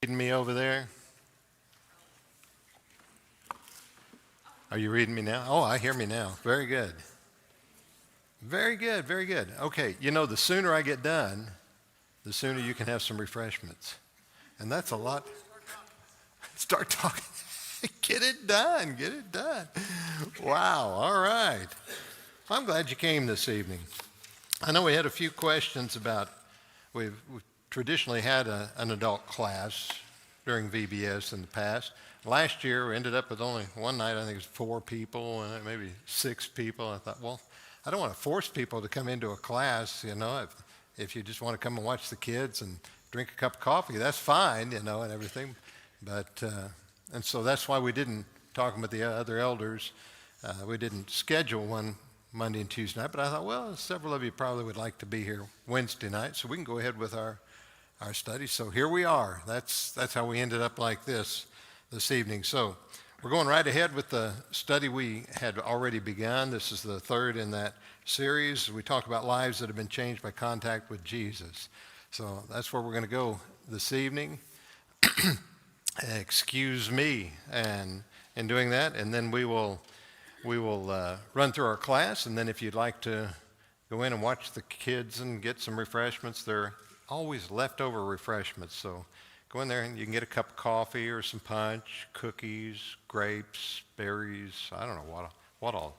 reading me over there? Are you reading me now? Oh, I hear me now. Very good. Very good, very good. Okay, the sooner I get done, the sooner you can have some refreshments. And that's a lot. Start talking. Get it done, get it done. Wow, all right. I'm glad you came this evening. I know we had a few questions about, we've traditionally had an adult class during VBS in the past. Last year, we ended up with only one night, I think it was 4 people, maybe 6 people. I thought, well, I don't want to force people to come into a class, if you just want to come and watch the kids and drink a cup of coffee, that's fine, and everything. But, and so that's why we didn't, talking with the other elders, we didn't schedule one Monday and Tuesday night, but I thought, well, several of you probably would like to be here Wednesday night, so we can go ahead with our study. So here we are. That's how we ended up like this evening. So we're going right ahead with the study we had already begun. This is the third in that series. We talk about lives that have been changed by contact with Jesus. So that's where we're going to go this evening. Excuse me in doing that, and then we will run through our class, and then if you'd like to go in and watch the kids and get some refreshments, there are always leftover refreshments, so go in there and you can get a cup of coffee or some punch, cookies, grapes, berries, I don't know what all.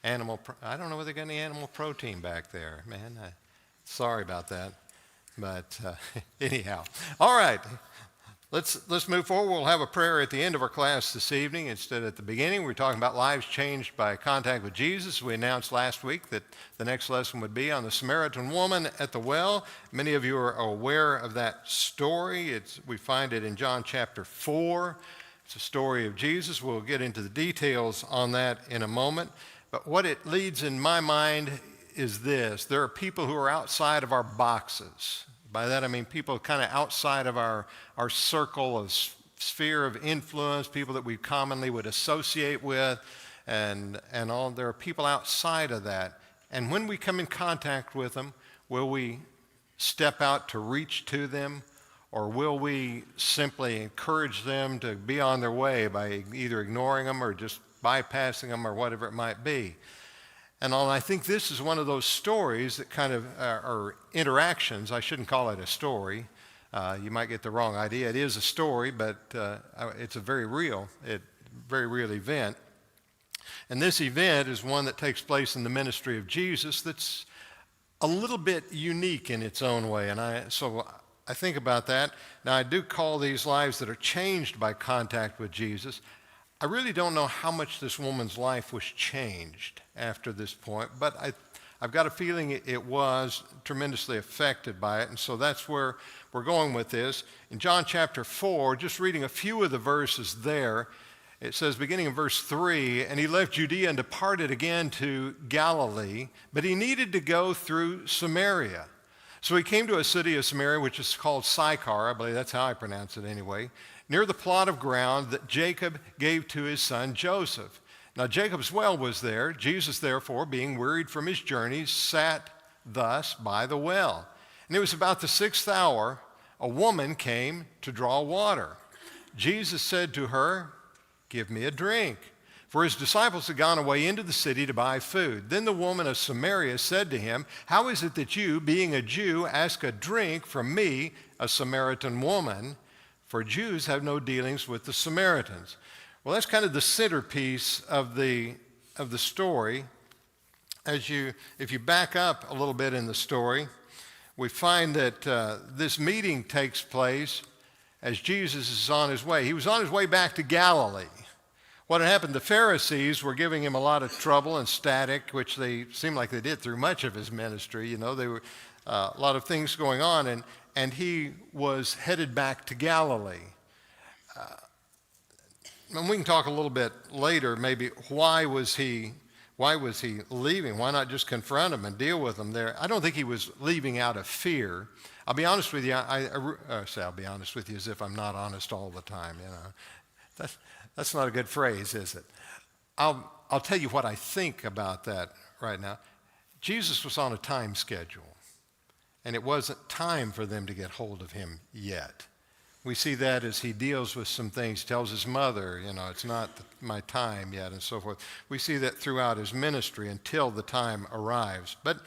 I don't know whether they got any animal protein back there, man. Sorry about that, but anyhow. All right. Let's move forward. We'll have a prayer at the end of our class this evening instead at the beginning. We're talking about lives changed by contact with Jesus. We announced last week that the next lesson would be on the Samaritan woman at the well. Many of you are aware of that story. We find it in John chapter 4. It's a story of Jesus. We'll get into the details on that in a moment. But what it leads in my mind is this. There are people who are outside of our boxes. By that I mean people kind of outside of our circle of sphere of influence, people that we commonly would associate with, and all. There are people outside of that. And when we come in contact with them, will we step out to reach to them, or will we simply encourage them to be on their way by either ignoring them or just bypassing them or whatever it might be? And I think this is one of those stories that kind of are interactions. I shouldn't call it a story. You might get the wrong idea. It is a story, but it's a very real event. And this event is one that takes place in the ministry of Jesus that's a little bit unique in its own way. And so I think about that. Now, I do call these lives that are changed by contact with Jesus. I really don't know how much this woman's life was changed after this point, but I've got a feeling it was tremendously affected by it, and so that's where we're going with this. In John chapter 4, just reading a few of the verses there, it says, beginning in verse 3, and he left Judea and departed again to Galilee, but he needed to go through Samaria. So he came to a city of Samaria, which is called Sychar, I believe that's how I pronounce it anyway, near the plot of ground that Jacob gave to his son Joseph. Now Jacob's well was there. Jesus, therefore, being wearied from his journey, sat thus by the well. And it was about the 6th hour, a woman came to draw water. Jesus said to her, "Give me a drink." For his disciples had gone away into the city to buy food. Then the woman of Samaria said to him, "How is it that you, being a Jew, ask a drink from me, a Samaritan woman? For Jews have no dealings with the Samaritans." Well, that's kind of the centerpiece of the story. If you back up a little bit in the story, we find that this meeting takes place as Jesus is on his way. He was on his way back to Galilee. What had happened, the Pharisees were giving him a lot of trouble and static, which they seemed like they did through much of his ministry. They were a lot of things going on, and he was headed back to Galilee. And we can talk a little bit later, maybe why was he leaving? Why not just confront him and deal with him there? I don't think he was leaving out of fear. I'll be honest with you. I'll be honest with you as if I'm not honest all the time. That's not a good phrase, is it? I'll tell you what I think about that right now. Jesus was on a time schedule, and it wasn't time for them to get hold of him yet. We see that as he deals with some things, tells his mother, it's not my time yet, and so forth. We see that throughout his ministry until the time arrives. But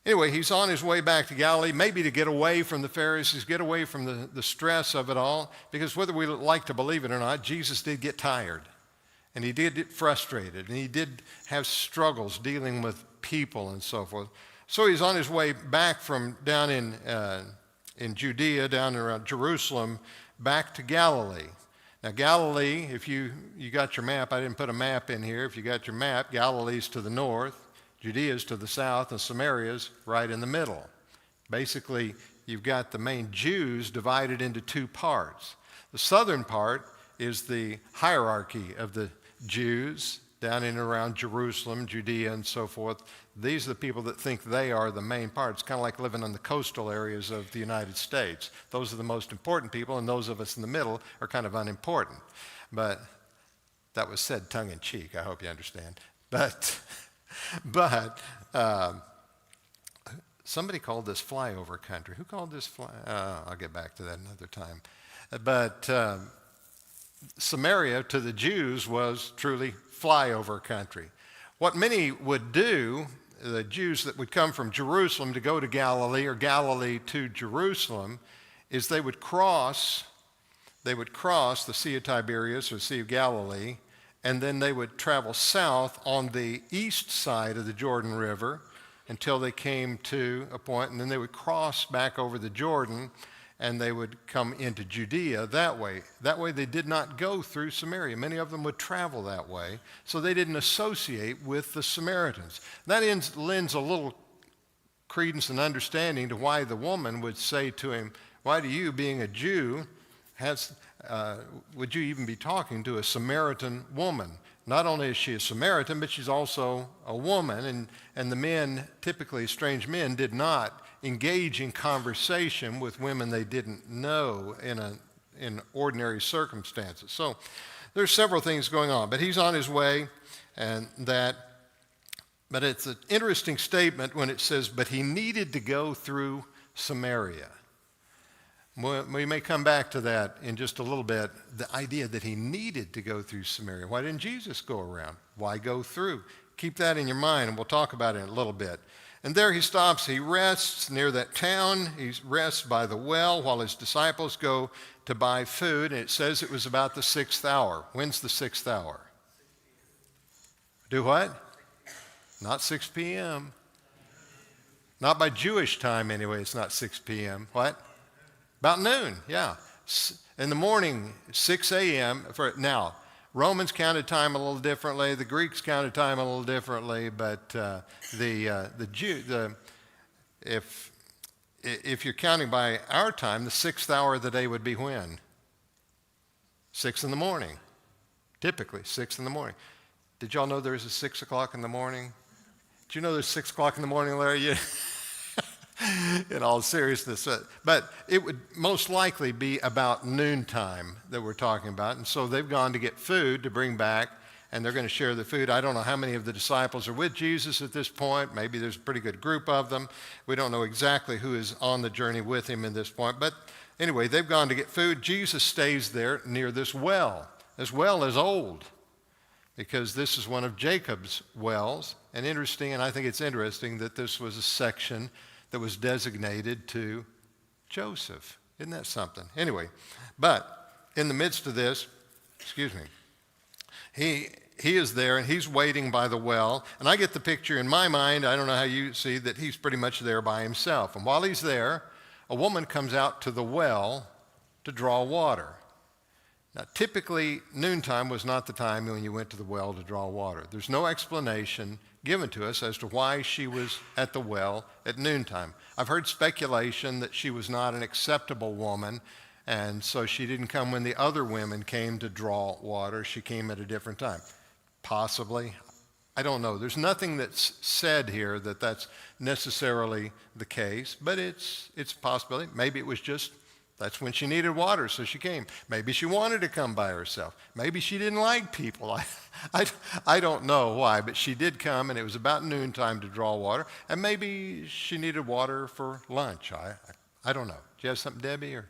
anyway, he's on his way back to Galilee, maybe to get away from the Pharisees, get away from the stress of it all, because whether we like to believe it or not, Jesus did get tired, and he did get frustrated, and he did have struggles dealing with people and so forth. So he's on his way back from down in Judea, down around Jerusalem, back to Galilee. Now Galilee, if you got your map, I didn't put a map in here. If you got your map, Galilee's to the north, Judea's to the south, and Samaria's right in the middle. Basically, you've got the main Jews divided into two parts. The southern part is the hierarchy of the Jews down in and around Jerusalem, Judea, and so forth. These are the people that think they are the main part. It's kind of like living in the coastal areas of the United States. Those are the most important people, and those of us in the middle are kind of unimportant. But that was said tongue-in-cheek, I hope you understand. But somebody called this flyover country. Who called this I'll get back to that another time. But Samaria to the Jews was truly flyover country. What many would do, the Jews that would come from Jerusalem to go to Galilee or Galilee to Jerusalem, is they would cross the Sea of Tiberias or Sea of Galilee, and then they would travel south on the east side of the Jordan River until they came to a point, and then they would cross back over the Jordan, and they would come into Judea that way. That way they did not go through Samaria. Many of them would travel that way, so they didn't associate with the Samaritans. That lends a little credence and understanding to why the woman would say to him, why do you, being a Jew, would you even be talking to a Samaritan woman? Not only is she a Samaritan, but she's also a woman, and the men, typically strange men, did not engage in conversation with women they didn't know in ordinary circumstances. So there's several things going on, but he's on his way, but it's an interesting statement when it says, but he needed to go through Samaria. We may come back to that in just a little bit, the idea that he needed to go through Samaria. Why didn't Jesus go around? Why go through? Keep that in your mind, and we'll talk about it in a little bit. And there he stops, he rests near that town, he rests by the well while his disciples go to buy food, and it says it was about the 6th hour. When's the 6th hour? Do what? Not 6 p.m. Not by Jewish time anyway, it's not 6 p.m. What? About noon, yeah. In the morning, 6 a.m. Now, Romans counted time a little differently. The Greeks counted time a little differently. But if you're counting by our time, the 6th hour of the day would be when? 6 in the morning. Typically, 6 in the morning. Did y'all know there's a 6 o'clock in the morning? Did you know there's 6 o'clock in the morning, Larry? In all seriousness. But it would most likely be about noontime that we're talking about. And so they've gone to get food to bring back, and they're going to share the food. I don't know how many of the disciples are with Jesus at this point. Maybe there's a pretty good group of them. We don't know exactly who is on the journey with him at this point. But anyway, they've gone to get food. Jesus stays there near this well. This well is old because this is one of Jacob's wells. And I think it's interesting that this was a section that was designated to Joseph. Isn't that something? Anyway, but in the midst of this, he is there and he's waiting by the well. And I get the picture in my mind, I don't know how you see, that he's pretty much there by himself. And while he's there, a woman comes out to the well to draw water. Now, typically, noontime was not the time when you went to the well to draw water. There's no explanation given to us as to why she was at the well at noontime. I've heard speculation that she was not an acceptable woman, and so she didn't come when the other women came to draw water. She came at a different time. Possibly. I don't know. There's nothing that's said here that that's necessarily the case, but it's a possibility. Maybe it was just that's when she needed water, so she came. Maybe she wanted to come by herself. Maybe she didn't like people. I don't know why, but she did come, and it was about noontime to draw water. And maybe she needed water for lunch. I don't know. Do you have something, Debbie? Or?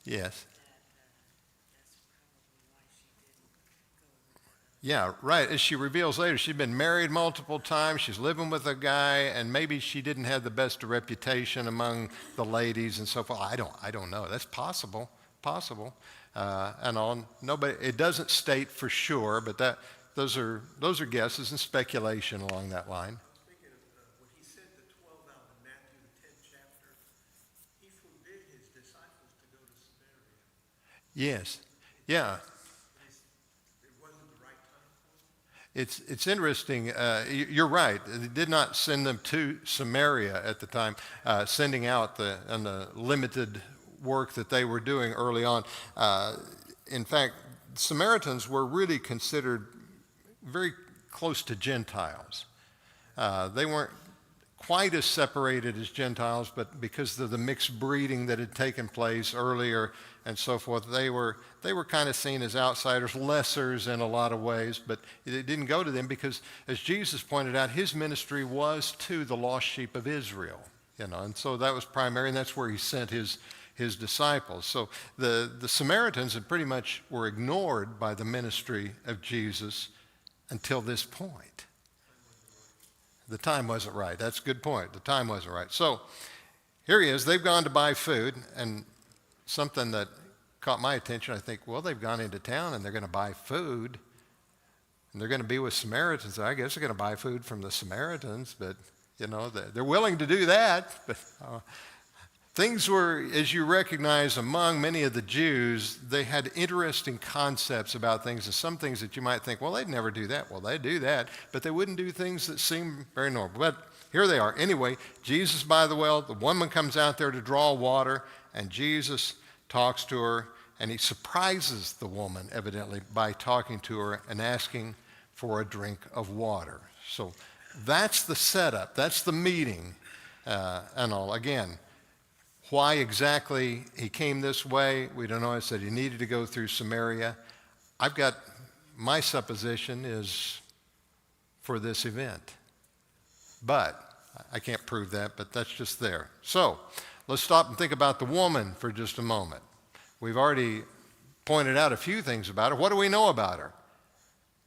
Yes. Yeah, right. As she reveals later, she'd been married multiple times. She's living with a guy, and maybe she didn't have the best reputation among the ladies and so forth. I don't know. That's possible. And on nobody, it doesn't state for sure, but those are guesses and speculation along that line. Thinking of when he sent the 12 out in Matthew, the 10th chapter, he forbid his disciples to go to Samaria. Yes. Yeah. It wasn't the right time for them. It's interesting. You're right. They did not send them to Samaria at the time, sending out the limited work that they were doing early on. In fact, Samaritans were really considered very close to Gentiles. They weren't quite as separated as Gentiles, but because of the mixed breeding that had taken place earlier and so forth, they were kind of seen as outsiders, lessers in a lot of ways, but it didn't go to them because, as Jesus pointed out, his ministry was to the lost sheep of Israel, and so that was primary, and that's where he sent his disciples. So the Samaritans had pretty much were ignored by the ministry of Jesus until this point. The time wasn't right. That's a good point. The time wasn't right. So here he is. They've gone to buy food, and something that caught my attention, I think, well, they've gone into town and they're going to buy food, and they're going to be with Samaritans. I guess they're going to buy food from the Samaritans, but, they're willing to do that. But things were, as you recognize, among many of the Jews, they had interesting concepts about things, and some things that you might think, well, they'd never do that. Well, they do that, but they wouldn't do things that seem very normal. But here they are. Anyway, Jesus by the well, the woman comes out there to draw water, and Jesus talks to her, and he surprises the woman, evidently, by talking to her and asking for a drink of water. So that's the setup. That's the meeting and all. Again, why exactly he came this way, we don't know. I said he needed to go through Samaria. I've got my supposition is for this event. But I can't prove that, but that's just there. So let's stop and think about the woman for just a moment. We've already pointed out a few things about her. What do we know about her?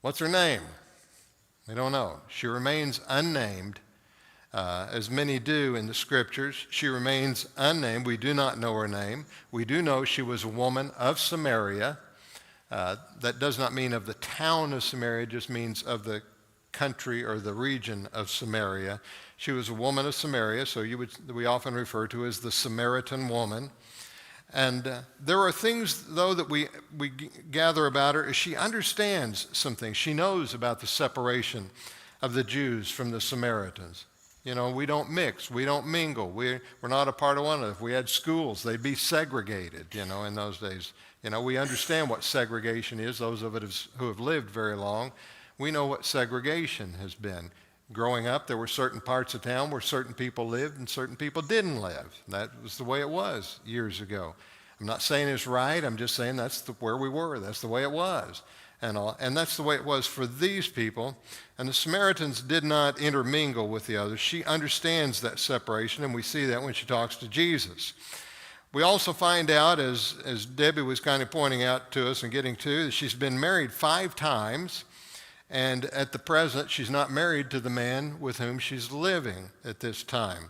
What's her name? We don't know. She remains unnamed. As many do in the scriptures, she remains unnamed. We do not know her name. We do know she was a woman of Samaria. That does not mean of the town of Samaria, it just means of the country or the region of Samaria. She was a woman of Samaria, so we often refer to as the Samaritan woman. And there are things, though, that we gather about her. She understands some things. She knows about the separation of the Jews from the Samaritans. We don't mix. We don't mingle. We're not a part of one another. If we had schools, they'd be segregated, in those days. We understand what segregation is. Those of us who have lived very long, we know what segregation has been. Growing up, there were certain parts of town where certain people lived and certain people didn't live. That was the way it was years ago. I'm not saying it's right. I'm just saying that's where we were. That's the way it was. And that's the way it was for these people. And the Samaritans did not intermingle with the others. She understands that separation, and we see that when she talks to Jesus. We also find out, as Debbie was kind of pointing out to us and getting to, that she's been married 5 times, and at the present, she's not married to the man with whom she's living at this time.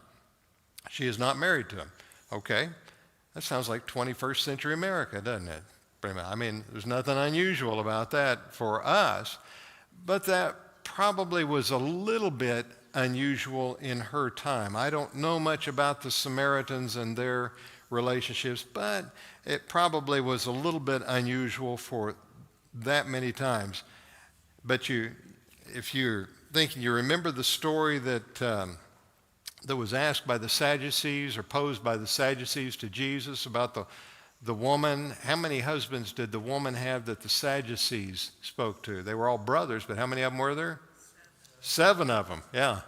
She is not married to him. Okay, that sounds like 21st century America, doesn't it? I mean, there's nothing unusual about that for us, but that probably was a little bit unusual in her time. I don't know much about the Samaritans and their relationships, but it probably was a little bit unusual for that many times. But if you're thinking, you remember the story that was asked by the Sadducees or posed by the Sadducees to Jesus about the woman. How many husbands did the woman have that the Sadducees spoke to? They were all brothers, but how many of them were there? 7 of them, yeah.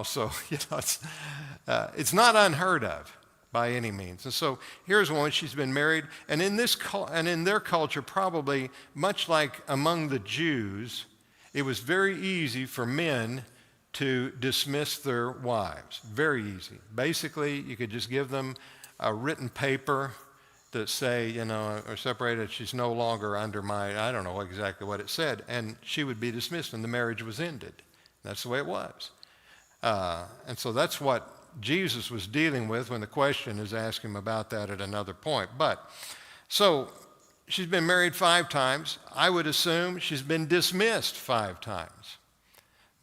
So it's not unheard of by any means. And so here's one. She's been married, and in their culture, probably much like among the Jews, it was very easy for men to dismiss their wives. Very easy. Basically, you could just give them a written paper to say, you know, or separated, she's no longer under my, I don't know exactly what it said, and she would be dismissed and the marriage was ended. That's the way it was. And so that's what Jesus was dealing with when the question is asked him about that at another point. But, so she's been married 5 times. I would assume she's been dismissed 5 times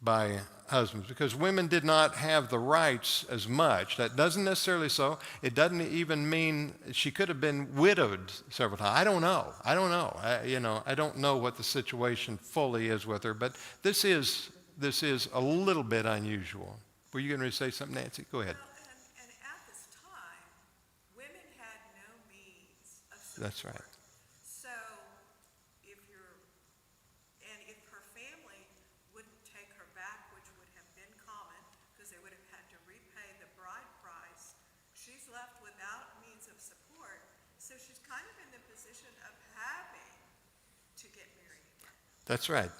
by husbands because women did not have the rights as much. That doesn't necessarily so. It doesn't even mean she could have been widowed several times. I don't know. I don't know what the situation fully is with her, but this is a little bit unusual. Were you going to say something, Nancy? Go ahead. Well, and at this time, women had no means of support. That's right. So if her family wouldn't take her back, which would have been common, because they would have had to repay the bride price, she's left without means of support. So she's kind of in the position of having to get married again. That's right.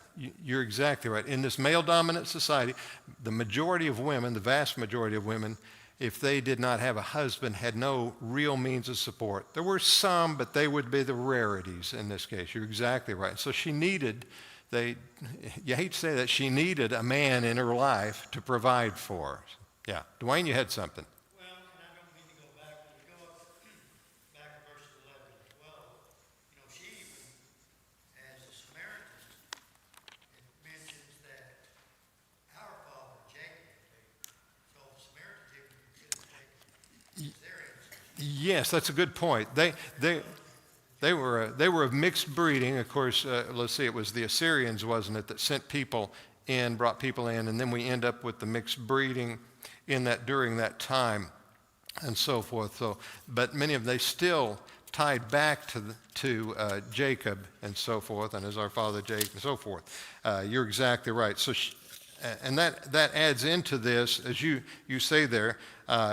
You're exactly right. In this male-dominant society, the majority of women, the vast majority of women, if they did not have a husband, had no real means of support. There were some, but they would be the rarities in this case. You're exactly right. So she needed, you hate to say that, she needed a man in her life to provide for her. Yeah. Dwayne, you had something. Well, and I don't mean to go back, but we go up back to verses 11 and 12. You know, she even, as a Samaritan, it mentions that our father Jacob, so Samaritans even considered Jacob as their ancestor. Yes, that's a good point. They were of mixed breeding. Of course, let's see, it was the Assyrians, wasn't it, that sent people in, brought people in, and then we end up with the mixed breeding in that during that time and so forth. So, but many of them, they still tied back to Jacob and so forth, and as our father Jacob and so forth. You're exactly right. So, and that adds into this, as you say there.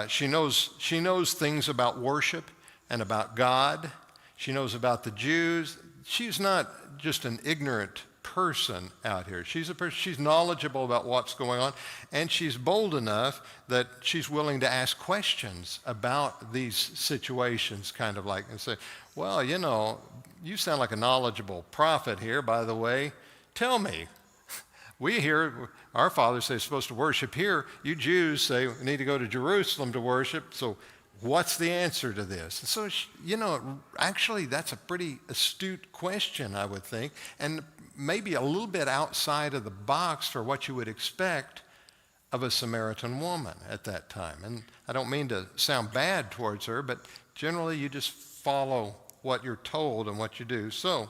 She knows things about worship and about God. She knows about the Jews. She's not just an ignorant person out here. She's knowledgeable about what's going on, and she's bold enough that she's willing to ask questions about these situations, kind of like, and say, well, you know, you sound like a knowledgeable prophet here, by the way. Tell me. We hear our fathers say supposed to worship here. You Jews say we need to go to Jerusalem to worship. So what's the answer to this? And so, you know, actually that's a pretty astute question, I would think, and maybe a little bit outside of the box for what you would expect of a Samaritan woman at that time. And I don't mean to sound bad towards her, but generally you just follow what you're told and what you do. So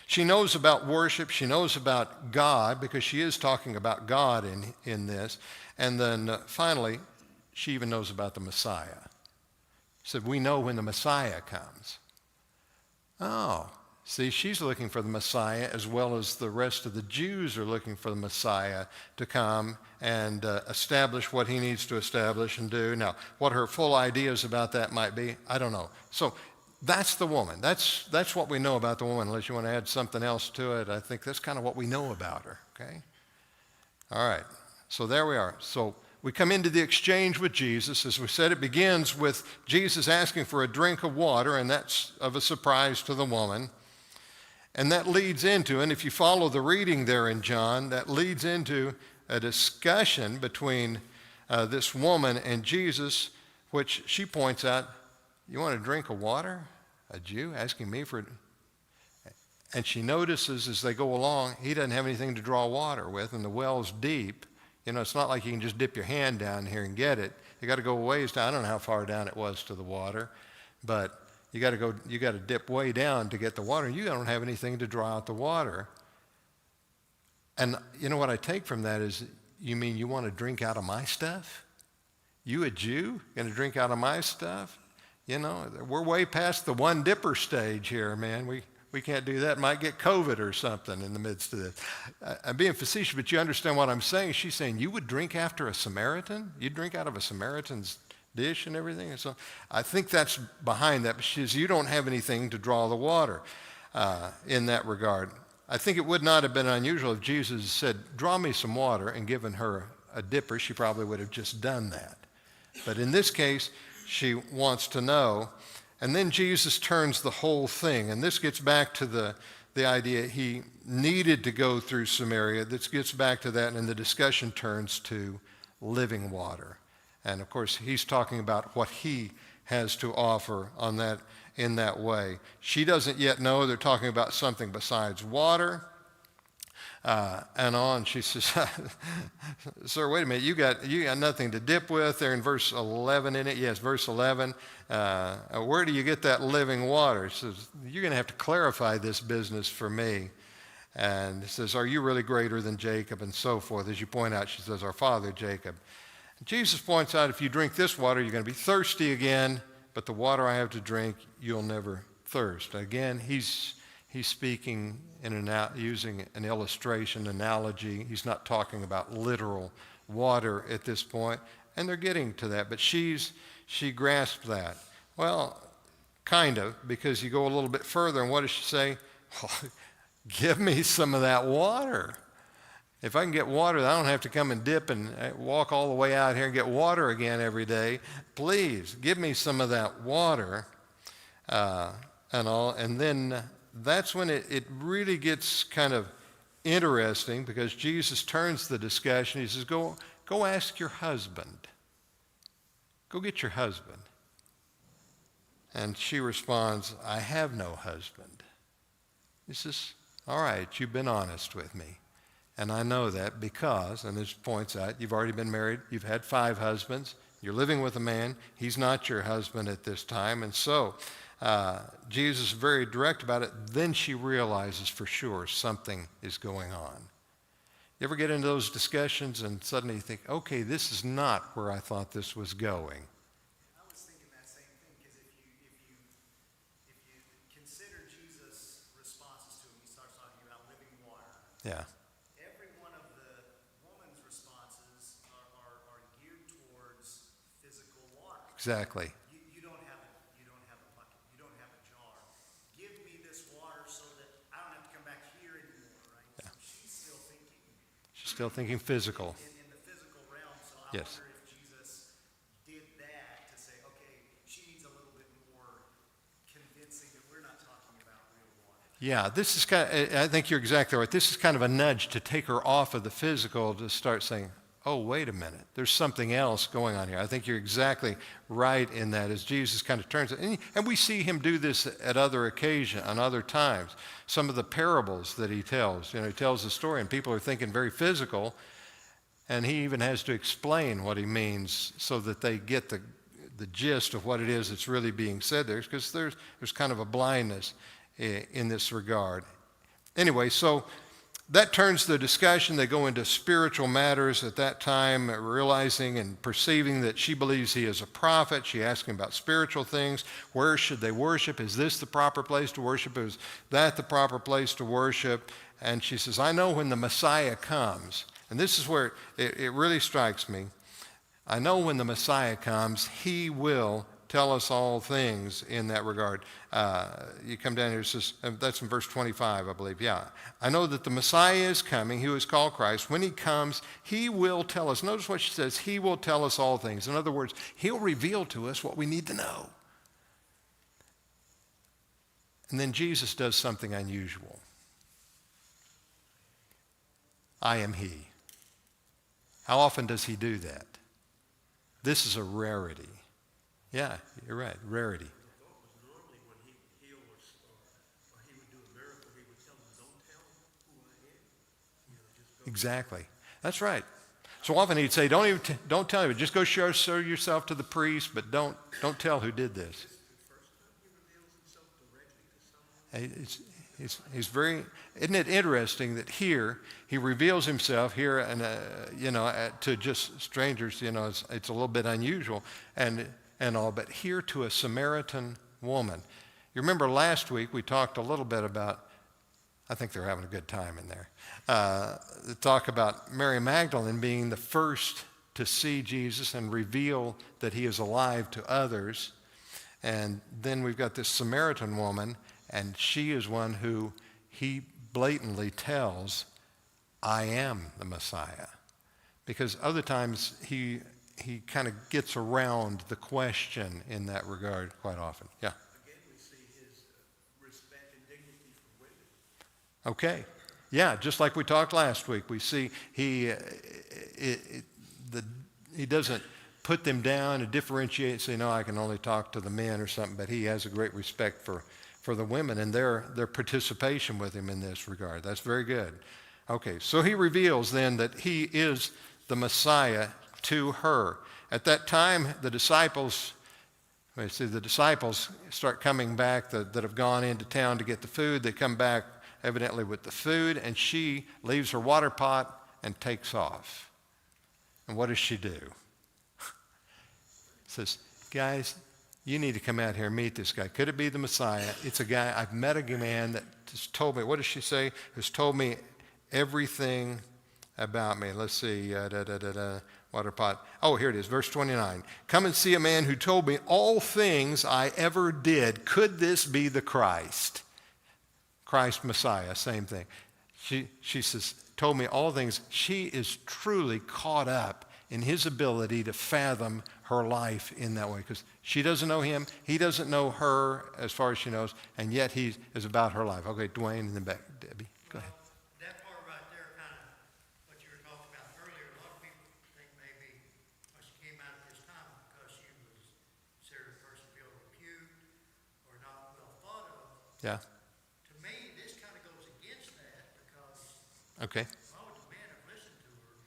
she knows about worship. She knows about God, because she is talking about God in this. And then finally, she even knows about the Messiah. She said, we know when the Messiah comes. Oh, see, she's looking for the Messiah as well as the rest of the Jews are looking for the Messiah to come and establish what he needs to establish and do. Now, what her full ideas about that might be, I don't know. So that's the woman. That's what we know about the woman. Unless you want to add something else to it, I think that's kind of what we know about her, okay? All right, so there we are. So we come into the exchange with Jesus. As we said, it begins with Jesus asking for a drink of water, and that's of a surprise to the woman. And that leads into, and if you follow the reading there in John, that leads into a discussion between this woman and Jesus, which she points out, you want a drink of water? A Jew asking me for it? And she notices as they go along, he doesn't have anything to draw water with, and the well's deep. You know, it's not like you can just dip your hand down here and get it. You got to go a ways down. I don't know how far down it was to the water, but you got to dip way down to get the water. You don't have anything to draw out the water. And you know what I take from that is, you mean you want to drink out of my stuff? You, a Jew, going to drink out of my stuff? You know, we're way past the one dipper stage here, man. We can't do that. Might get COVID or something in the midst of this. I'm being facetious, but you understand what I'm saying. She's saying, you would drink after a Samaritan? You'd drink out of a Samaritan's dish and everything? And so I think that's behind that. But she says, you don't have anything to draw the water in that regard. I think it would not have been unusual if Jesus said, draw me some water, and given her a dipper. She probably would have just done that. But in this case, she wants to know, And then Jesus turns the whole thing. And this gets back to the idea he needed to go through Samaria. This gets back to that, and the discussion turns to living water. And of course, he's talking about what he has to offer on that, in that way. She doesn't yet know they're talking about something besides water. And on, she says, sir, wait a minute, you got nothing to dip with. They're in verse 11 in it. Yes, verse 11. Where do you get that living water? She says, you're going to have to clarify this business for me. And he says, are you really greater than Jacob? And so forth. As you point out, she says, our father Jacob. And Jesus points out, if you drink this water, you're going to be thirsty again, but the water I have to drink, you'll never thirst. Again, he's speaking using an illustration, analogy. He's not talking about literal water at this point, and they're getting to that. But she grasped that. Well, kind of, because you go a little bit further, and what does she say? Oh, give me some of that water. If I can get water, I don't have to come and dip and walk all the way out here and get water again every day. Please, give me some of that water and all. And then that's when it really gets kind of interesting, because Jesus turns the discussion. He says, go ask your husband. Go get your husband. And she responds, I have no husband. He says, all right, you've been honest with me. And I know that because, and this points out, you've already been married, you've had 5 husbands, you're living with a man, he's not your husband at this time. And so Jesus is very direct about it. Then she realizes for sure something is going on. You ever get into those discussions and suddenly you think, okay, this is not where I thought this was going? I was thinking that same thing, because if you consider Jesus' responses to him, he starts talking about living water. Yeah, Every one of the woman's responses are geared towards physical water. exactly. You don't have a bucket. You don't have a jar. Give me this water so that I don't have to come back here anymore, right? Yeah. So she's still thinking She's still thinking physical. in the physical realm. So I Yes. wonder if Jesus did that to say, okay, she needs a little bit more convincing that we're not talking about real water. Yeah, this is I think you're exactly right. This is kind of a nudge to take her off of the physical, to start saying, oh, wait a minute, there's something else going on here. I think you're exactly right in that, as Jesus kind of turns it. And we see him do this at other occasions, on other times. Some of the parables that he tells, he tells the story, and people are thinking very physical, and he even has to explain what he means so that they get the gist of what it is that's really being said there, because there's kind of a blindness in this regard. Anyway, so that turns the discussion. They go into spiritual matters at that time, realizing and perceiving that she believes he is a prophet. She asks him about spiritual things. Where should they worship? Is this the proper place to worship? Is that the proper place to worship? And she says, I know when the Messiah comes. And this is where it really strikes me. I know when the Messiah comes, he will tell us all things in that regard. You come down here, it says, that's in verse 25, I believe. Yeah. I know that the Messiah is coming, who is called Christ. When he comes, he will tell us. Notice what she says, he will tell us all things. In other words, he'll reveal to us what we need to know. And then Jesus does something unusual. I am he. How often does he do that? This is a rarity. Yeah, you're right, rarity. I thought was normally when he would heal or he would do a miracle, he would tell them, don't tell who I am. Just go. Exactly. That's right. So often he'd say, don't tell anybody. Just go show yourself to the priest, but don't tell who did this. This is the first time he reveals himself directly to someone. He's very, isn't it interesting that here he reveals himself here and to just strangers, it's a little bit unusual and all, but here to a Samaritan woman. You remember last week we talked a little bit about, I think they're having a good time in there, talk about Mary Magdalene being the first to see Jesus and reveal that he is alive to others. And then we've got this Samaritan woman, and she is one who he blatantly tells, I am the Messiah. Because other times he he kind of gets around the question in that regard quite often. Yeah. Again, we see his respect and dignity for women. Okay. Yeah, just like we talked last week, we see he doesn't put them down and differentiate and say, no, I can only talk to the men or something, but he has a great respect for the women and their participation with him in this regard. That's very good. Okay, so he reveals then that he is the Messiah to her. At that time, the disciples start coming back that have gone into town to get the food. They come back evidently with the food, and she leaves her water pot and takes off. And what does she do? Says, guys, you need to come out here and meet this guy. Could it be the Messiah? It's a guy, I've met a man that has told me, what does she say? Has told me everything about me. Let's see, water pot. Oh, here it is, verse 29. Come and see a man who told me all things I ever did. Could this be the Christ? Christ Messiah, same thing. She says, told me all things. She is truly caught up in his ability to fathom her life in that way, because she doesn't know him, he doesn't know her as far as she knows, and yet he is about her life. Okay, Dwayne, and then back, Debbie. Go ahead. That part right there, kind of what you were talking about earlier, a lot of people think maybe she came out at this time because she was considered a person filled with repute or not well thought of. Yeah, To me, this kind of goes against that because okay. why would the men have listened to her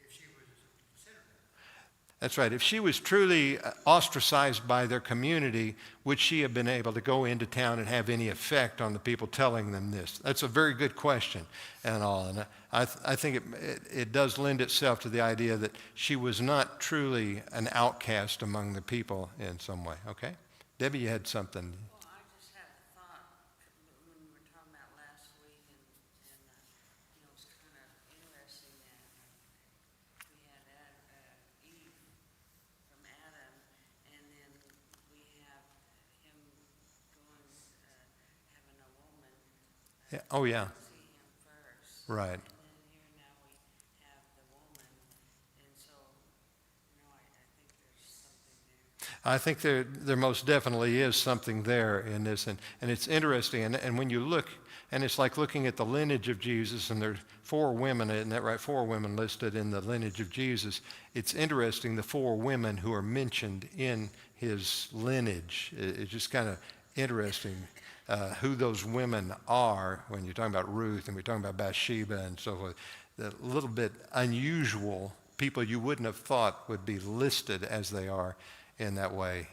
if she was considered that? That's right. If she was truly ostracized by their community, would she have been able to go into town and have any effect on the people telling them this? That's a very good question and all. And I think it does lend itself to the idea that she was not truly an outcast among the people in some way. Okay? Debbie, you had something. Well, I just had a thought when we were talking about last week, and it's kind of interesting that we had Eve from Adam, and then we have him going, having a woman Yeah. Oh, yeah. see him first. Right. And then here now we have the woman, and so, I think there's something there. I think there most definitely is something there in this. And it's interesting. And when you look, and it's like looking at the lineage of Jesus, and there's 4 women, isn't that right? 4 women listed in the lineage of Jesus. It's interesting, the 4 women who are mentioned in his lineage. It's just kind of interesting who those women are when you're talking about Ruth and we're talking about Bathsheba and so forth. The little bit unusual people you wouldn't have thought would be listed as they are in that way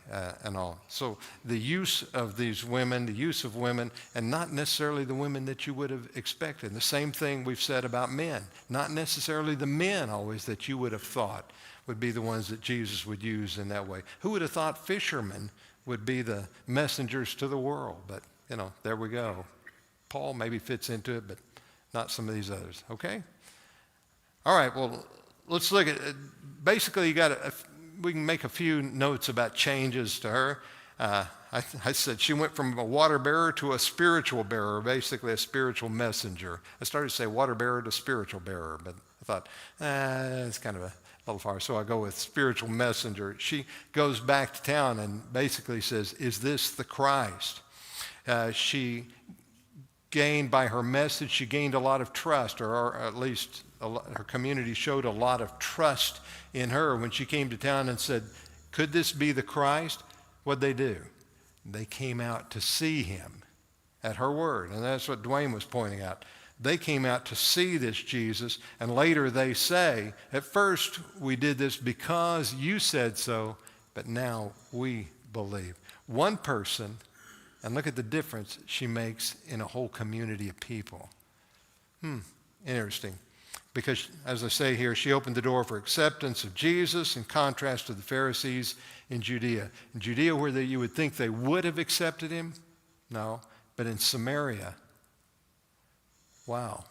and all. So the use of these women, the use of women, and not necessarily the women that you would have expected. The same thing we've said about men. Not necessarily the men always that you would have thought would be the ones that Jesus would use in that way. Who would have thought fishermen would be the messengers to the world? But, there we go. Paul maybe fits into it, but not some of these others. Okay? All right, well, let's look at it. Basically, we can make a few notes about changes to her. I said she went from a water bearer to a spiritual bearer, basically a spiritual messenger. I started to say water bearer to spiritual bearer, but I thought, it's kind of a little far, so I go with spiritual messenger. She goes back to town and basically says, is this the Christ? She gained, by her message, she gained a lot of trust, or at least her community showed a lot of trust in her when she came to town and said, could this be the Christ? What'd they do? They came out to see him at her word. And that's what Dwayne was pointing out. They came out to see this Jesus, and later they say, at first we did this because you said so, but now we believe. One person, and look at the difference she makes in a whole community of people. Interesting. Because, as I say here, she opened the door for acceptance of Jesus in contrast to the Pharisees in Judea. In Judea, where you would think they would have accepted him, no. But in Samaria, wow,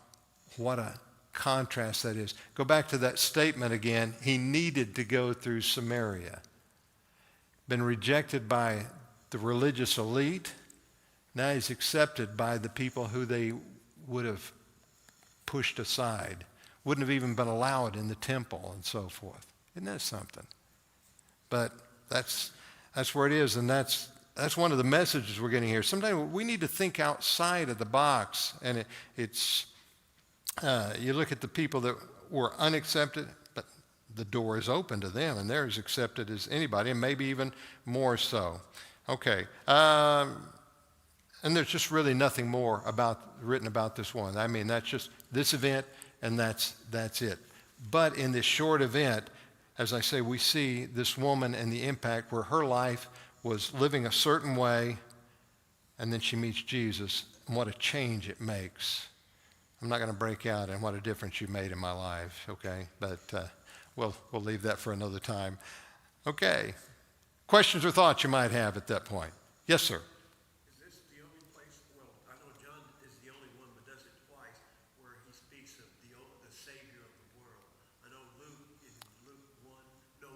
what a contrast that is. Go back to that statement again. He needed to go through Samaria. Been rejected by the religious elite. Now he's accepted by the people who they would have pushed aside. Wouldn't have even been allowed in the temple and so forth. Isn't that something? But that's where it is, and that's one of the messages we're getting here. Sometimes we need to think outside of the box, and it's you look at the people that were unaccepted, but the door is open to them, and they're as accepted as anybody, and maybe even more so. Okay, and there's just really nothing more written about this one. I mean, that's just this event, and that's it. But in this short event, as I say, we see this woman and the impact where her life was living a certain way, and then she meets Jesus, and what a change it makes. I'm not going to break out and what a difference you made in my life, okay? But we'll leave that for another time. Okay. Questions or thoughts you might have at that point? Yes, sir. Is this the only place, well, I know John is the only one, but does it twice, where he speaks of the Savior of the world? I know Luke, in Luke 2,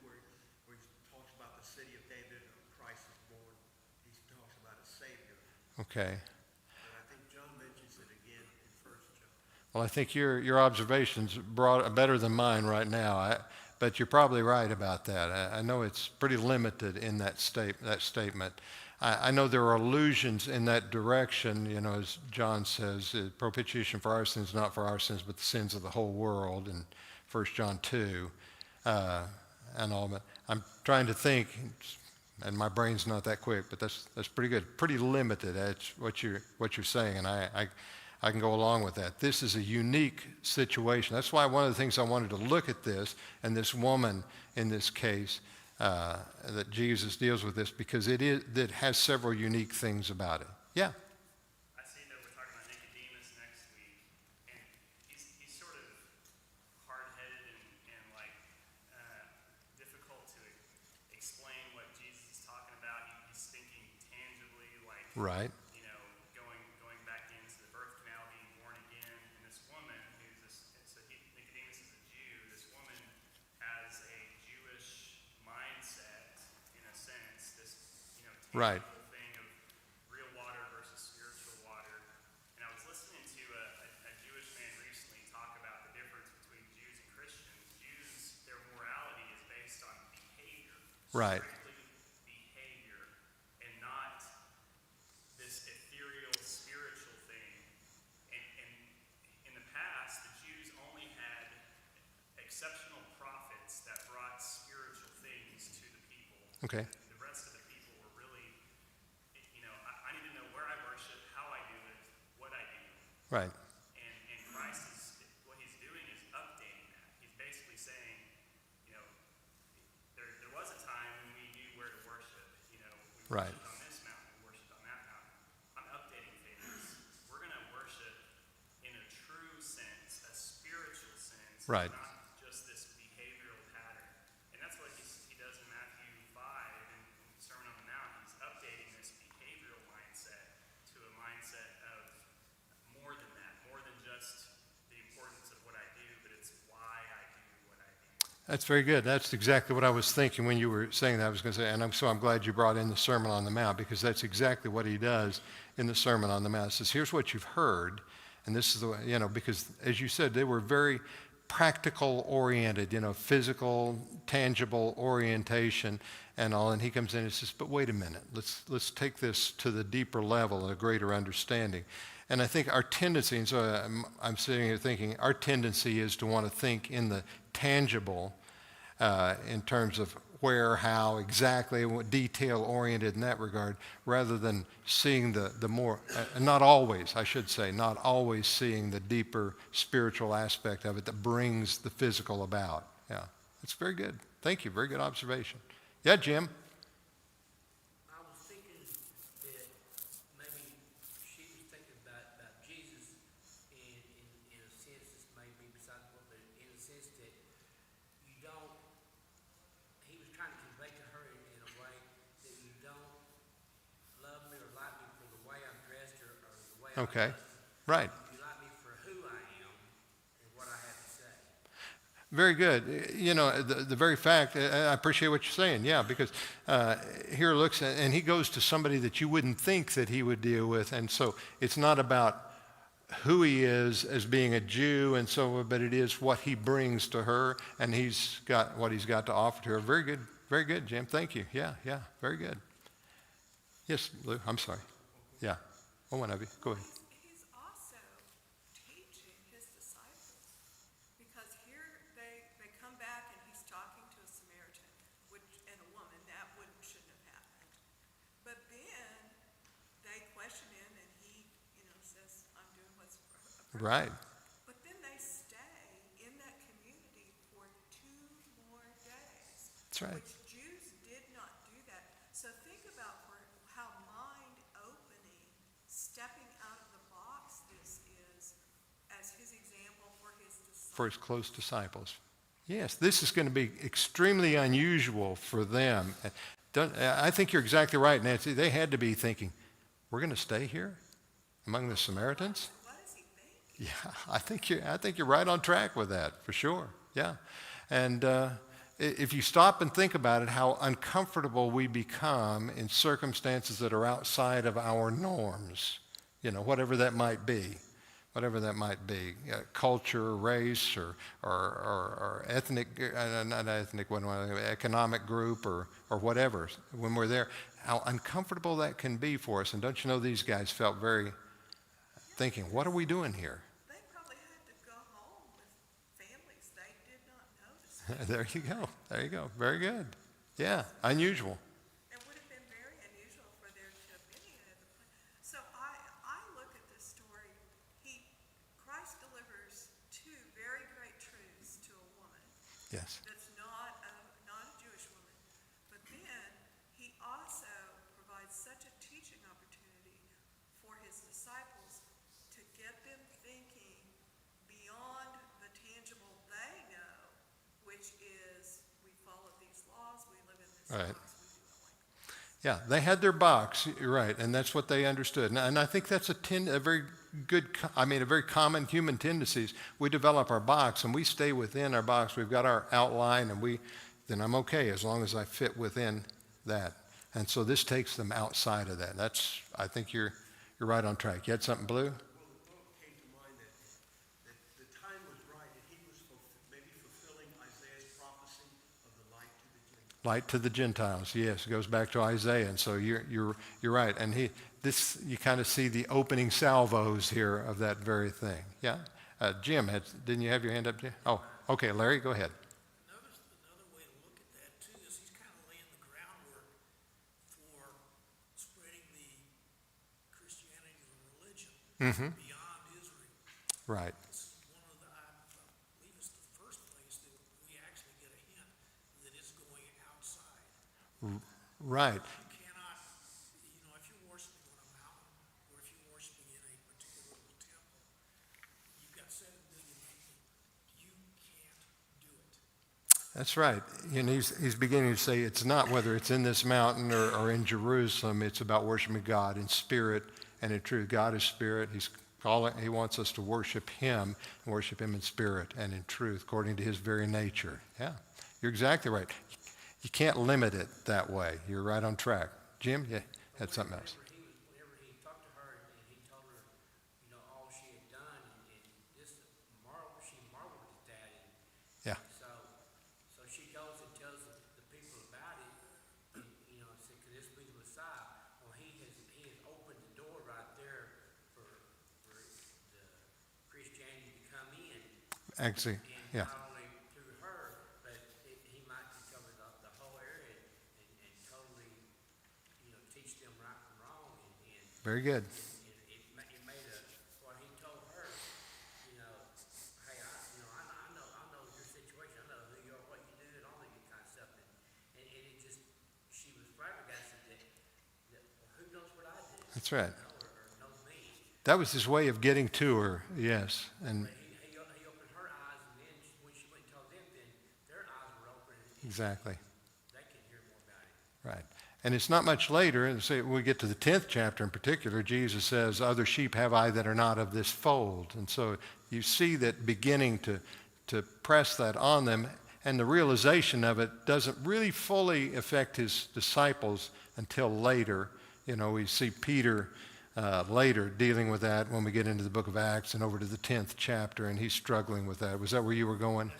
where he talks about the city of David, Christ is born. He talks about a Savior. Okay. But I think John mentions it again in 1 John. Well, I think your observations better than mine right now. But you're probably right about that. I know it's pretty limited in that statement. I know there are allusions in that direction, as John says, propitiation for our sins, not for our sins, but the sins of the whole world in 1 John 2 and all. But I'm trying to think, and my brain's not that quick, but that's pretty good. Pretty limited. That's what you're saying, and I can go along with that. This is a unique situation. That's why one of the things I wanted to look at this, and this woman in this case, that Jesus deals with this, because it has several unique things about it. Yeah. I see that we're talking about Nicodemus next week, and he's sort of hard-headed and difficult to explain what Jesus is talking about. He's thinking tangibly, Right. Going back into the birth canal, being born again, and this woman Nicodemus is a Jew. This woman has a Jewish mindset, in a sense. This Right. tangible thing of real water versus spiritual water. And I was listening to a Jewish man recently talk about the difference between Jews and Christians. Jews, their morality is based on behavior. Right. Strictly behavior, and not this ethereal spiritual thing. And in the past, the Jews only had exceptional prophets that brought spiritual things to the people. Okay. The rest of the people were really, I need to know where I worship, how I do it, what I do. Right. And Christ what he's doing is updating that. He's basically saying, there was a time when we knew where to worship. We Right. worshiped on this mountain, we worshiped on that mountain. I'm updating things. We're going to worship in a true sense, a spiritual sense, Right. not just this behavioral pattern. And that's what he does in Matthew 5 in the Sermon on the Mount. He's updating this behavioral mindset to a mindset of more than that, more than just the importance of what I do, but it's why I do what I do. That's very good. That's exactly what I was thinking when you were saying that. I was going to say, and I'm glad you brought in the Sermon on the Mount, because that's exactly what he does in the Sermon on the Mount. He says, here's what you've heard, and this is the way, because as you said, they were very practical oriented, physical, tangible orientation and all. And he comes in and says, but wait a minute, let's take this to the deeper level, a greater understanding. And I think our tendency, and so I'm sitting here thinking, our tendency is to want to think in the tangible in terms of where, how, exactly, detail-oriented in that regard, rather than seeing the more, not always, I should say, not always seeing the deeper spiritual aspect of it that brings the physical about. Yeah, that's very good. Thank you. Very good observation. Yeah, Jim? I was thinking that maybe she was thinking about Jesus in a sense, this may be beside the point, but in a sense that you don't, he was trying to convey to her in a way that you don't love me or like me for the way I'm dressed or the way Okay. I'm dressed. Right. You like me for who I am and what I have to say. Very good. The very fact, I appreciate what you're saying, yeah, because here looks, and he goes to somebody that you wouldn't think that he would deal with, and so it's not about who he is as being a Jew and so on, but it is what he brings to her, and he's got what he's got to offer to her. Very good, Jim. Thank you. Yeah, very good. Yes, Lou, I'm sorry. Yeah. Oh, one of you. Go ahead. He's also teaching his disciples, because here they come back and he's talking to a Samaritan, and a woman. That shouldn't have happened. But then they question him, and he, says, "I'm doing what's appropriate." Right. But then they stay in that community for 2 more days. That's right. Which Jews did not do that. So think about how mind-opening, stepping out of the box this is as his example for his disciples. For his close disciples. Yes, this is going to be extremely unusual for them. I think you're exactly right, Nancy. They had to be thinking, we're going to stay here among the Samaritans? What is he thinking? Yeah, I think you're right on track with that, for sure. Yeah. And if you stop and think about it, how uncomfortable we become in circumstances that are outside of our norms, whatever that might be. Culture, race, or ethnic, not ethnic, economic group, or whatever. When we're there, how uncomfortable that can be for us. And don't you know, these guys felt very thinking, what are we doing here? They probably had to go home with families they did not notice. There you go. Very good. Yeah, unusual. It would have been very unusual for there to have been any other place. So I look at this story. Christ delivers 2 very great truths to a woman. Yes. That's not a Jewish woman. But then he also provides such a teaching opportunity for his disciples to get them thinking beyond the tangible they know, which is we follow these laws, we live in this Right. box, we do it like this. Yeah, they had their box, you're right, and that's what they understood. And I think that's a very common human tendencies. We develop our box, and we stay within our box. We've got our outline, and then I'm okay as long as I fit within that. And so this takes them outside of that. I think you're right on track. You had something, Blue? Well, the thought came to mind that the time was right, and he was maybe fulfilling Isaiah's prophecy of the light to the Gentiles. Light to the Gentiles, yes, it goes back to Isaiah, and so you're right. And you kind of see the opening salvos here of that very thing. Yeah, Jim, didn't you have your hand up, Jim? Oh, okay, Larry, go ahead. Notice another way to look at that too is he's kind of laying the groundwork for spreading the Christianity and religion beyond Israel. Right. This is one of I believe it's the first place that we actually get a hint that it's going outside. Right. You cannot, if you're worshiping on a mountain or if you're worshiping in a particular temple, you've got 7 billion people. You can't do it. That's right. And he's beginning to say it's not whether it's in this mountain or in Jerusalem, it's about worshiping God in spirit and in truth. God is spirit. He wants us to worship him and worship him in spirit and in truth according to his very nature. Yeah, you're exactly right. You can't limit it that way. You're right on track. Jim, you had something else. Whenever he talked to her and he told her, all she had done, and she marveled at that. Yeah. So she goes and tells the people about it, and, said, could this be the Messiah? Well, he has opened the door right there for the Christianity to come in. Actually, And yeah. not only through her, but he might cover the whole area and totally, teach them right from wrong. And Very good. it made what he told her, hey, I know your situation, I know who you are, what you do, and all that kind of stuff. And it just, she was flabbergasted that well, who knows what I did? That's right. Or knows me. That was his way of getting to her, yes. And He opened her eyes, and then when she went and told them, then their eyes were open, and exactly. they could hear more about it. Right. And it's not much later, and say we get to the 10th chapter in particular, Jesus says, other sheep have I that are not of this fold. And so you see that beginning to press that on them, and the realization of it doesn't really fully affect his disciples until later. We see Peter later dealing with that when we get into the book of Acts and over to the 10th chapter, and he's struggling with that. Was that where you were going?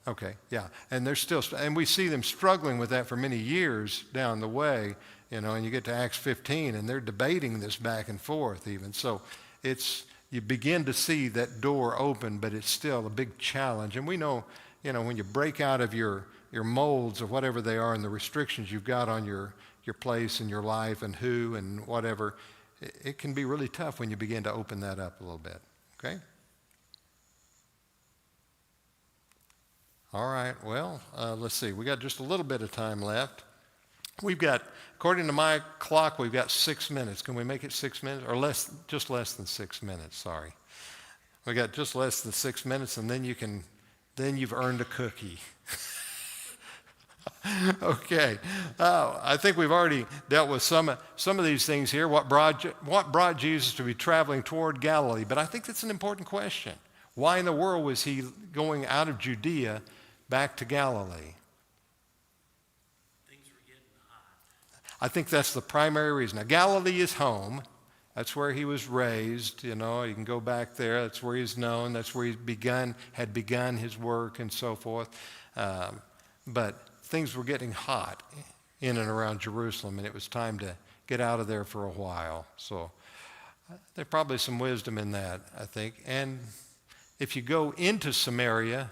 Okay, yeah. And they're still, and we see them struggling with that for many years down the way, and you get to Acts 15, and they're debating this back and forth even. So you begin to see that door open, but it's still a big challenge. And we know, when you break out of your molds or whatever they are and the restrictions you've got on your place and your life and who and whatever, it can be really tough when you begin to open that up a little bit, okay? All right, well, let's see. We got just a little bit of time left. We've got, according to my clock, we've got 6 minutes. Can we make it 6 minutes? Or just less than 6 minutes, sorry. We got just less than 6 minutes, and then you've earned a cookie. Okay. I think we've already dealt with some of these things here. What brought Jesus to be traveling toward Galilee? But I think that's an important question. Why in the world was he going out of Judea back to Galilee? Things were getting hot. I think that's the primary reason. Now, Galilee is home. That's where he was raised. You can go back there. That's where he's known. That's where had begun his work and so forth. But things were getting hot in and around Jerusalem, and it was time to get out of there for a while. So there's probably some wisdom in that, I think. And if you go into Samaria,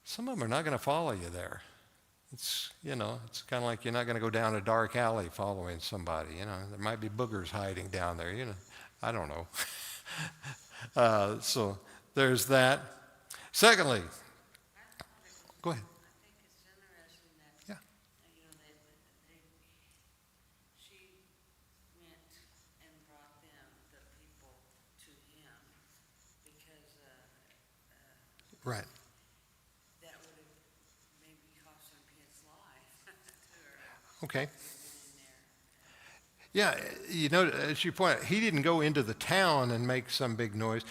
some of them are not going to follow you there. It's kind of like you're not going to go down a dark alley following somebody. There might be boogers hiding down there. I don't know. So there's that. Secondly, go ahead. I think it's interesting that, Yeah. She went and brought the people to him because Right. that would have maybe cost some kid's life to her. Okay. In there. Yeah, as you point out, he didn't go into the town and make some big noise.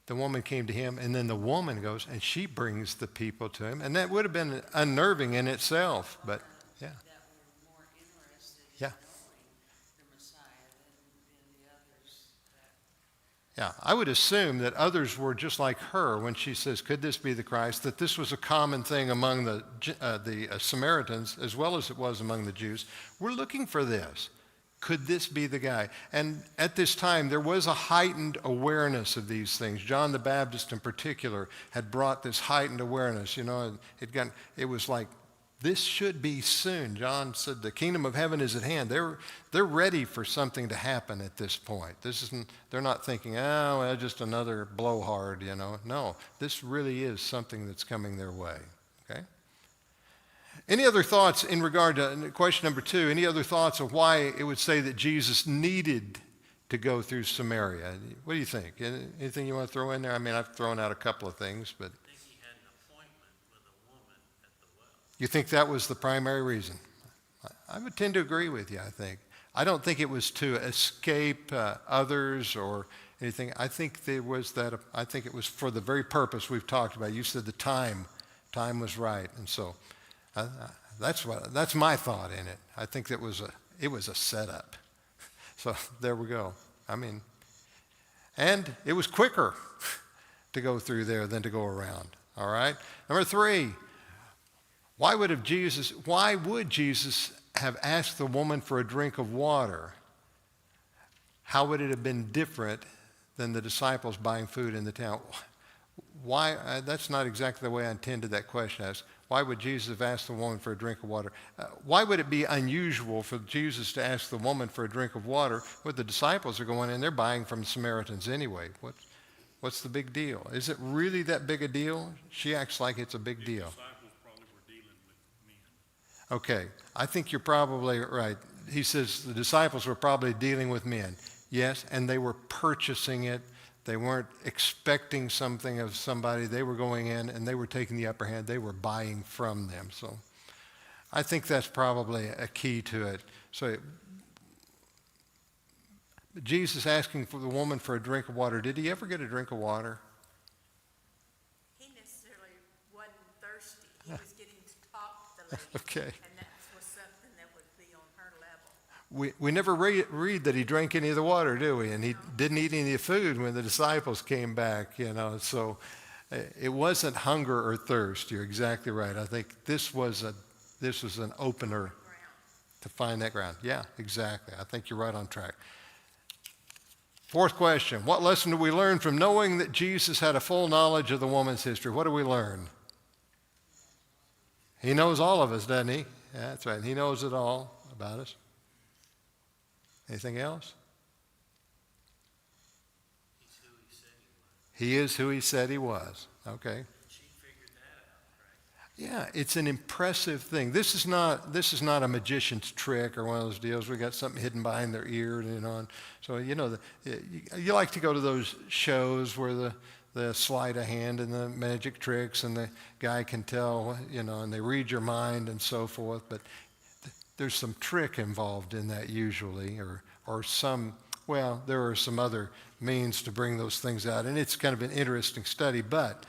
The woman came to him, and then the woman goes, and she brings the people to him. And that would have been unnerving in itself, but yeah. That were more interested in Yeah. knowing the Messiah than the others. Yeah, I would assume that others were just like her when she says, could this be the Christ? That this was a common thing among the Samaritans as well as it was among the Jews. We're looking for this. Could this be the guy? And at this time, there was a heightened awareness of these things. John the Baptist in particular had brought this heightened awareness. It was like, this should be soon. John said the kingdom of heaven is at hand. They're ready for something to happen at this point. They're not thinking, just another blowhard, No, this really is something that's coming their way. Okay? Any other thoughts in regard to question number 2? Any other thoughts of why it would say that Jesus needed to go through Samaria? What do you think? Anything you want to throw in there? I mean, I've thrown out a couple of things, but. I think he had an appointment with a woman at the well. You think that was the primary reason? I would tend to agree with you, I think. I don't think it was to escape others or anything. I think it was for the very purpose we've talked about. You said the time was right, and so that's my thought in it. I think it was a setup. So there we go. And it was quicker to go through there than to go around. All right. Number 3. Why would Jesus have asked the woman for a drink of water? How would it have been different than the disciples buying food in the town? Why? That's not exactly the way I intended that question asked. Why would Jesus have asked the woman for a drink of water? Why would it be unusual for Jesus to ask the woman for a drink of water when the disciples are going in? They're buying from the Samaritans anyway. What's the big deal? Is it really that big a deal? She acts like it's a big deal. Disciples probably were dealing with men. Okay, I think you're probably right. He says the disciples were probably dealing with men. Yes, and they were purchasing it. They weren't expecting something of somebody. They were going in and they were taking the upper hand. They were buying from them. So I think that's probably a key to it. So Jesus asking for the woman for a drink of water. Did he ever get a drink of water? He necessarily wasn't thirsty. He was getting to talk to the lady. Okay. And that was something that would be on her level. we never read that he drank any of the water, do we? And he didn't eat any of the food when the disciples came back, you know. So it wasn't hunger or thirst. You're exactly right. I think this was an opener to find that ground. Yeah, exactly. I think you're right on track. Fourth question, what lesson do we learn from knowing that Jesus had a full knowledge of the woman's history? What do we learn? He knows all of us, doesn't he? Yeah, that's right. He knows it all about us. Anything else? He's who he said he was. He is who he said he was. Okay. She figured that out, right? Yeah, it's an impressive thing. This is not a magician's trick or one of those deals. We got something hidden behind their ear, you know. And so you like to go to those shows where the sleight of hand and the magic tricks and the guy can tell, you know, and they read your mind and so forth. But there's some trick involved in that usually, or some. Well, there are some other means to bring those things out, and it's kind of an interesting study. But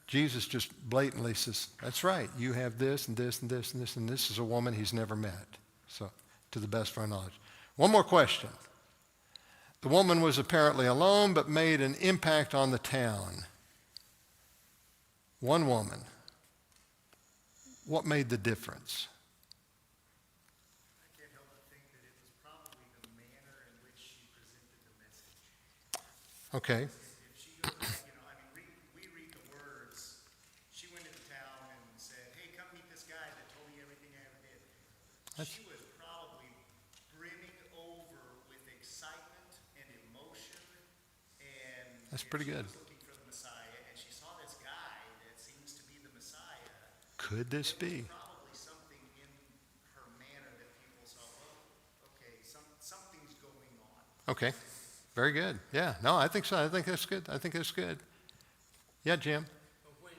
Jesus just blatantly says, that's right, you have this and this and this and this, and this is a woman he's never met. So, to the best of our knowledge. One more question. The woman was apparently alone, but made an impact on the town. One woman. What made the difference? I can't help but think that it was probably the manner in which she presented the message. Okay. If she goes back, you know, I mean, we read the words. She went into town and said, hey, come meet this guy that told me everything I ever did. She was probably brimming over with excitement and emotion, and That's pretty she good. was looking for the Messiah, and she saw this guy that seems to be the Messiah. Could this be? Probably something in her manner that people saw, oh, okay, something's going on. Okay. Very good. Yeah. No, I think so. I think that's good. Yeah, Jim. But when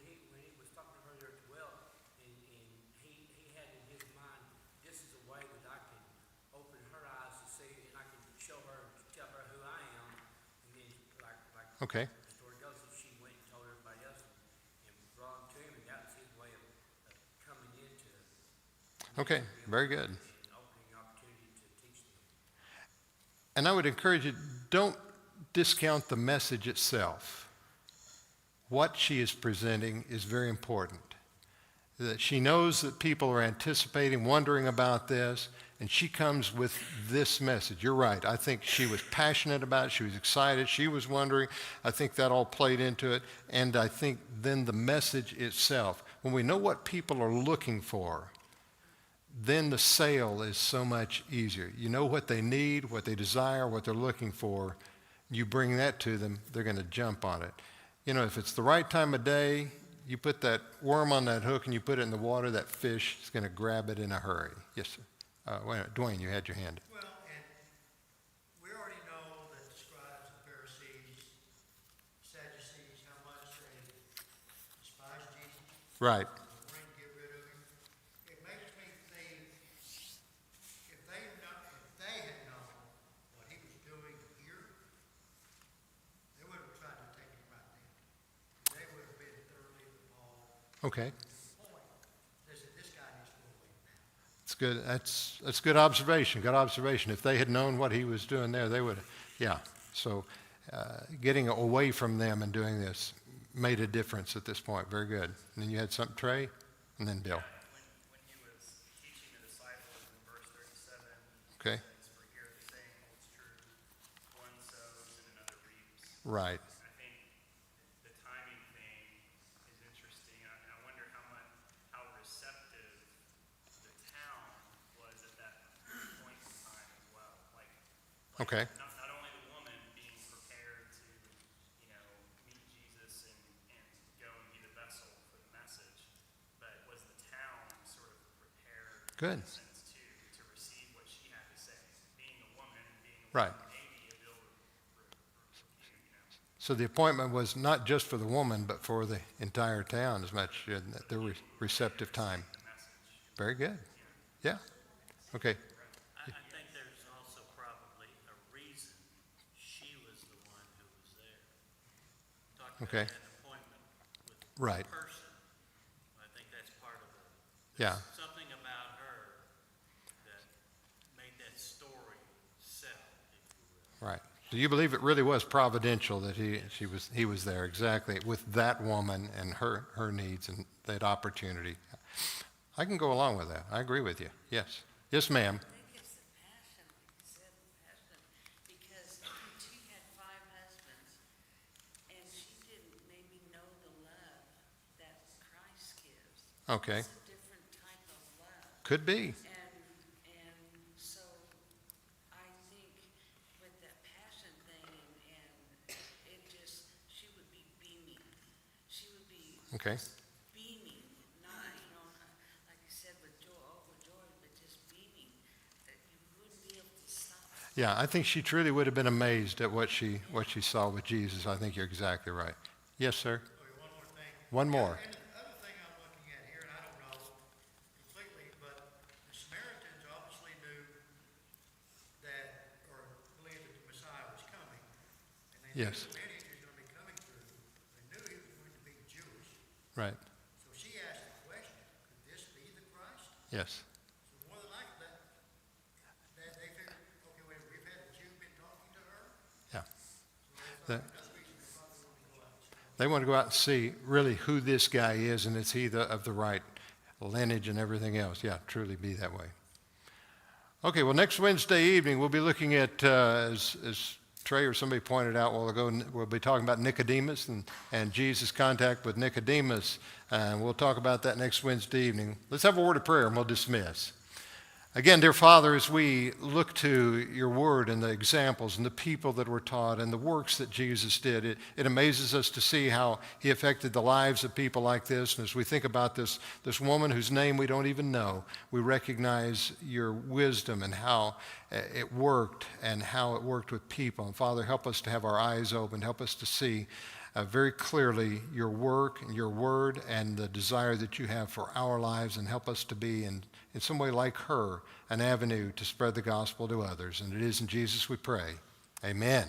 he was talking to her there at the well, and he had in his mind, this is a way that I can open her eyes to see, and I can show her, tell her who I am, and then like Okay. the story goes, that she went and told everybody else and brought him to him, and that was his way of coming into Okay. Very good. and opening opportunity to teach them. And I would encourage you, don't discount the message itself. What she is presenting is very important. That she knows that people are anticipating, wondering about this, and she comes with this message. You're right. I think she was passionate about it. She was excited. She was wondering. I think that all played into it. And I think then the message itself, when we know what people are looking for, then the sale is so much easier. You know what they need, what they desire, what they're looking for. You bring that to them, they're going to jump on it. You know, if it's the right time of day, you put that worm on that hook and you put it in the water, that fish is going to grab it in a hurry. Yes, sir. Wait a minute. Dwayne, you had your hand. Well, and we already know that the scribes and Pharisees, Sadducees, how much they despise Jesus. Right. Bring, get rid of him. It makes me think, if they had known what he was doing here, they would have tried to take him right then. They would have been thoroughly involved. Okay. Point. They said, this guy needs to go away now. It's good. That's good observation. Good observation. If they had known what he was doing there, they would have. Yeah. So getting away from them and doing this made a difference at this point. Very good. And then you had something, Trey, and then Bill. When he was teaching the disciples in verse 37, Okay. it says, "For here the saying holds true, one sows and another reaps." Right. I think the timing thing is interesting. I wonder how receptive the town was at that point in time as well. Like Okay. not only the woman being prepared to, meet Jesus and go and be the vessel for the message, but was the town sort of prepared Good. in a sense to receive what she had to say, being a woman and being a Right. woman, maybe a ill repute. So the appointment was not just for the woman, but for the entire town as much, the receptive time. Very good. Yeah. Okay. I think there's also probably a reason she was the one who was there. Talking Okay. about an appointment with Right. a person, I think that's part of it. Yeah. Something about her that made Do you believe it really was providential that he was there exactly with that woman and her needs and that opportunity? I can go along with that. I agree with you. Yes. Yes, ma'am. I think it's the passion, like you said, the passion, because she had 5 husbands, and she didn't maybe know the love that Christ gives. Okay. It's a different type of love. Could be. And so I think with that passion thing and it just, she would be beaming. She would be Okay. beaming, not, like you said, with joy, overjoyed, but just beaming, that you wouldn't be able to stop. Yeah, I think she truly would have been amazed at what she saw with Jesus. I think you're exactly right. Yes, sir. Okay, one more thing. One more. And the other thing I'm looking at here, and I don't know completely, but the Samaritans obviously knew that, or believed that the Messiah was coming. And they knew Yes. the lineage he was going to be coming through. They knew he was going to be Jewish. Right. So she asked the question, could this be the Christ? Yes. So more than likely, that they figured, okay, wait, we've had a Jew been talking to her? Yeah. So The- another reason they probably wanted to go out and see. They want to go out and see really who this guy is, and is he of the right lineage and everything else. Yeah, truly be that way. Okay, well, next Wednesday evening, we'll be looking at, as Trey or somebody pointed out a while ago, we'll be talking about Nicodemus and Jesus' contact with Nicodemus. And we'll talk about that next Wednesday evening. Let's have a word of prayer and we'll dismiss. Again, dear Father, as we look to your word and the examples and the people that were taught and the works that Jesus did, it amazes us to see how he affected the lives of people like this. And as we think about this woman whose name we don't even know, we recognize your wisdom and how it worked and how it worked with people. And Father, help us to have our eyes open. Help us to see very clearly your work and your word and the desire that you have for our lives, and help us to be in some way like her, an avenue to spread the gospel to others. And it is in Jesus we pray. Amen.